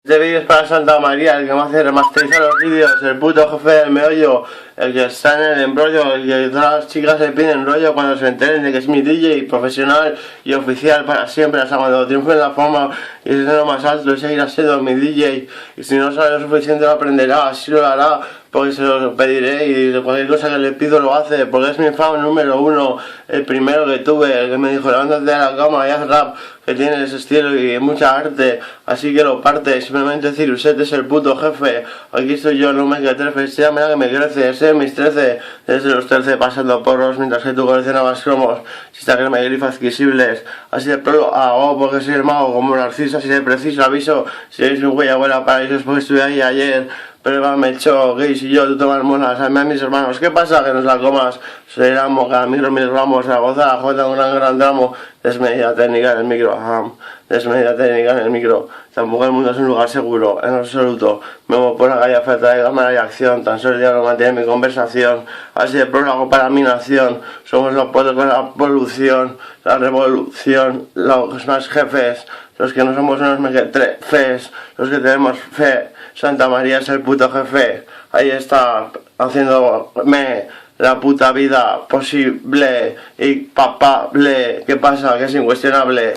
Este vídeo es para Santa María, el que me hace remasterizar los vídeos, el puto jefe del meollo, el que está en el embrollo, el que todas las chicas se piden rollo cuando se enteren de que es mi DJ profesional y oficial para siempre, hasta cuando triunfe en la fama y esté en lo más alto y seguirá siendo mi DJ. Y si no sabe lo suficiente lo aprenderá, así lo hará, porque se lo pediré y cualquier cosa que le pido lo hace, porque es mi fan número uno, el primero que tuve, el que me dijo levántate de la cama y haz rap, que tiene ese estilo y mucha arte, así que lo parte. Simplemente Ciruset es el puto jefe, aquí estoy yo, no me que trefe, sea mira que me crece, ese mis 13, desde los 13 pasando porros, mientras que tú coleccionabas cromos, si está crema y grifos adquisibles, así de pelo hago porque soy el mago como Narciso, así de preciso aviso, si eres un güey abuela para eso es porque estuve ahí ayer. Pero va, me echó, Gays y yo, tú tomas monas, a mí a mis hermanos, ¿qué pasa? Que nos la comas, soy el amo, cada micro mil ramos, a gozar, a joder, un gran tramo, desmedida técnica en el micro, desmedida técnica en el micro, tampoco el mundo es un lugar seguro, en absoluto, me muevo por la calle a falta de cámara y acción, tan solo el diablo mantiene mi conversación, así de prólogo para mi nación, somos los putos con la polución, la revolución, los más jefes, los que no somos unos mequetrefes, los que tenemos fe. Santa María es el puto jefe, ahí está, haciéndome la puta vida posible y papable. ¿Qué pasa? Que es incuestionable.